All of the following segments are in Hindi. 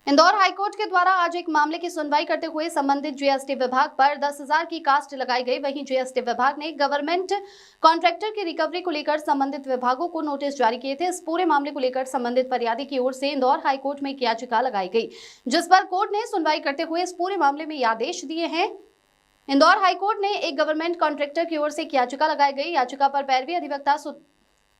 इंदौर हाईकोर्ट के द्वारा आज एक मामले की सुनवाई करते हुए संबंधित जीएसटी विभाग पर 10,000 की कास्ट लगाई गई। वहीं जीएसटी विभाग ने गवर्नमेंट कॉन्ट्रैक्टर की रिकवरी को लेकर संबंधित विभागों को नोटिस जारी किए थे। इस पूरे मामले को लेकर संबंधित फरियादी की ओर से इंदौर हाईकोर्ट में एक याचिका लगाई गई, जिस पर कोर्ट ने सुनवाई करते हुए इस पूरे मामले में आदेश दिए हैं। इंदौर हाईकोर्ट ने एक गवर्नमेंट कॉन्ट्रैक्टर की ओर से एक याचिका लगाई गई। याचिका पर पैरवी अधिवक्ता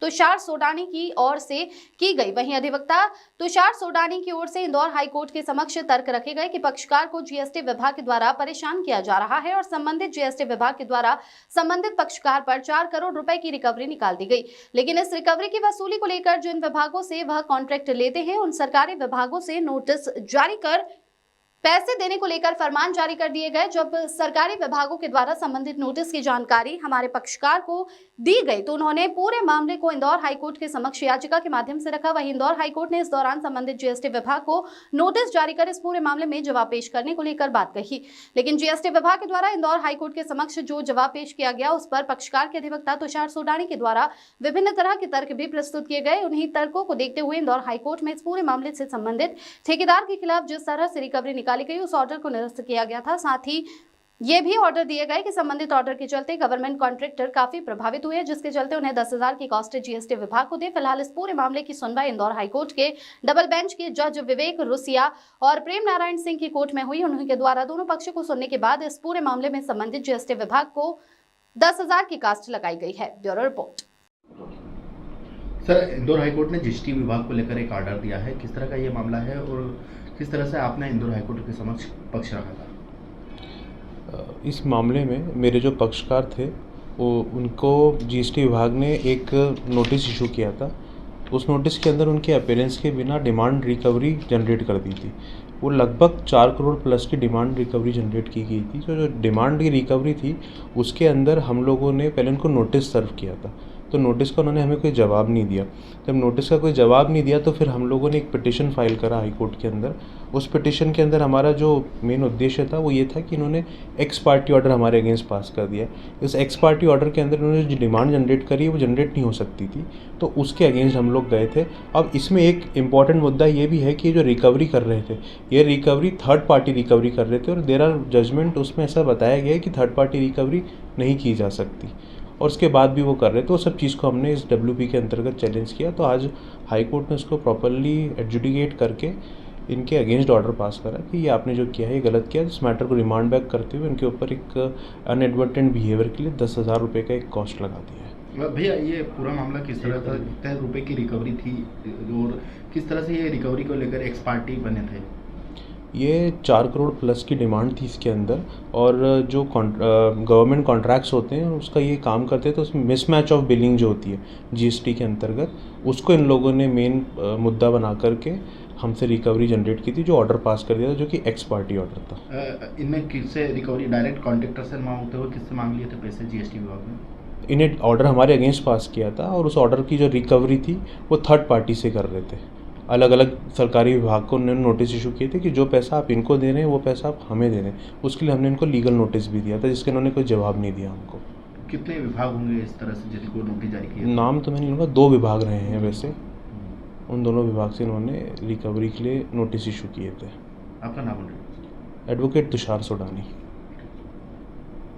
तुषार सोडानी की ओर से की गई। वहीं अधिवक्ता तुषार सोडानी की ओर से इंदौर हाईकोर्ट के समक्ष तर्क रखे गए कि पक्षकार को जीएसटी विभाग के द्वारा परेशान किया जा रहा है और संबंधित जीएसटी विभाग के द्वारा संबंधित पक्षकार पर 4 करोड़ रुपए की रिकवरी निकाल दी गई। लेकिन इस रिकवरी की वसूली को लेकर जिन विभागों से वह कॉन्ट्रैक्ट लेते हैं, उन सरकारी विभागों से नोटिस जारी कर पैसे देने को लेकर फरमान जारी कर दिए गए। जब सरकारी विभागों के द्वारा संबंधित नोटिस की जानकारी हमारे पक्षकार को दी गई तो उन्होंने पूरे मामले को इंदौर हाईकोर्ट के समक्ष याचिका के माध्यम से रखा। वहीं इंदौर हाईकोर्ट ने इस दौरान संबंधित जीएसटी विभाग को नोटिस जारी कर इस पूरे मामले में जवाब पेश करने को लेकर बात कही। लेकिन जीएसटी विभाग के द्वारा इंदौर हाईकोर्ट के समक्ष जो जवाब पेश किया गया, उस पर पक्षकार के अधिवक्ता तुषार सोडानी के द्वारा विभिन्न तरह के तर्क भी प्रस्तुत किए गए। उन्हीं तर्कों को देखते हुए इंदौर हाईकोर्ट में इस पूरे मामले से संबंधित ठेकेदार के खिलाफ जिस तरह से रिकवरी निकाली गई, उस ऑर्डर को निरस्त किया गया था। साथ ही ये भी ऑर्डर दिए गए कि संबंधित ऑर्डर के चलते गवर्नमेंट कॉन्ट्रैक्टर काफी प्रभावित हुए, जिसके चलते उन्हें 10,000 की कॉस्ट जीएसटी विभाग को दे। फिलहाल इस पूरे मामले की सुनवाई इंदौर हाईकोर्ट के डबल बेंच के जज विवेक रुसिया और प्रेम नारायण सिंह की कोर्ट में हुई। उन्हीं के द्वारा दोनों पक्ष को सुनने के बाद इस पूरे मामले में संबंधित जीएसटी विभाग को 10,000 की कास्ट लगाई गई है। Bureau report. Sir, Indore high court ने जीएसटी विभाग को लेकर एक ऑर्डर दिया है, किस तरह का ये मामला है और किस तरह से आपने इंदौर हाईकोर्ट के समक्ष पक्ष रखा था? इस मामले में मेरे जो पक्षकार थे वो उनको जीएसटी विभाग ने एक नोटिस इशू किया था। उस नोटिस के अंदर उनके अपीयरेंस के बिना डिमांड रिकवरी जनरेट कर दी थी। वो लगभग 4 करोड़ प्लस की डिमांड रिकवरी जनरेट की गई थी। जो डिमांड की रिकवरी थी उसके अंदर हम लोगों ने पहले उनको नोटिस सर्व किया था, तो नोटिस का उन्होंने हमें कोई जवाब नहीं दिया। जब नोटिस का कोई जवाब नहीं दिया तो फिर हम लोगों ने एक पिटिशन फाइल करा हाई कोर्ट के अंदर। उस पिटिशन के अंदर हमारा जो मेन उद्देश्य था वो ये था कि इन्होंने एक्स पार्टी ऑर्डर हमारे अगेंस्ट पास कर दिया। इस एक्स पार्टी ऑर्डर के अंदर इन्होंने जो डिमांड जनरेट करी है वो जनरेट नहीं हो सकती थी, तो उसके अगेंस्ट हम लोग गए थे। अब इसमें एक इम्पॉर्टेंट मुद्दा ये भी है कि ये जो रिकवरी कर रहे थे, ये रिकवरी थर्ड पार्टी रिकवरी कर रहे थे और देयर आर जजमेंट उसमें ऐसा बताया गया है कि थर्ड पार्टी रिकवरी नहीं की जा सकती, और उसके बाद भी वो कर रहे थे। तो सब चीज़ को हमने इस WP के अंतर्गत चैलेंज किया। तो आज हाई कोर्ट ने उसको प्रॉपरली एडजुडिकेट करके इनके अगेंस्ट ऑर्डर पास करा कि ये आपने जो किया है ये गलत किया। इस मैटर को रिमांड बैक करते हुए इनके ऊपर एक अनएडवर्टेंट बिहेवियर के लिए 10,000 रुपये का एक कॉस्ट लगा दिया है। भैया, ये पूरा मामला किस तरह था? कितने रुपए की रिकवरी थी और किस तरह से ये रिकवरी को लेकर एक्स पार्टी बने थे? ये 4 करोड़ प्लस की डिमांड थी इसके अंदर, और जो गवर्नमेंट कॉन्ट्रैक्ट्स होते हैं उसका ये काम करते हैं, तो उसमें मिसमैच ऑफ बिलिंग जो होती है जीएसटी के अंतर्गत, उसको इन लोगों ने मेन मुद्दा बना करके हमसे रिकवरी जनरेट की थी, जो ऑर्डर पास कर दिया था, जो कि एक्स पार्टी ऑर्डर था। इनमें किससे रिकवरी डायरेक्ट कॉन्ट्रैक्टर से मांगते हुए किससे मांग लिए थे पैसे जीएसटी विभाग ने? इन्हें ऑर्डर हमारे अगेंस्ट पास किया था और उस ऑर्डर की जो रिकवरी थी वो थर्ड पार्टी से कर रहे थे। अलग अलग सरकारी विभाग को उन्होंने नोटिस इशू किए थे कि जो पैसा आप इनको दे रहे हैं वो पैसा आप हमें दे रहे हैं। उसके लिए हमने इनको लीगल नोटिस भी दिया था, जिसके उन्होंने कोई जवाब नहीं दिया हमको। कितने विभाग होंगे इस तरह से जिनको नोटिस जारी किया? नाम तो मैंने इनका 2 विभाग रहे हैं वैसे, उन दोनों विभाग से इन्होंने रिकवरी के लिए नोटिस इशू किए थे। आपका नाम? एडवोकेट तुषार सोडानी।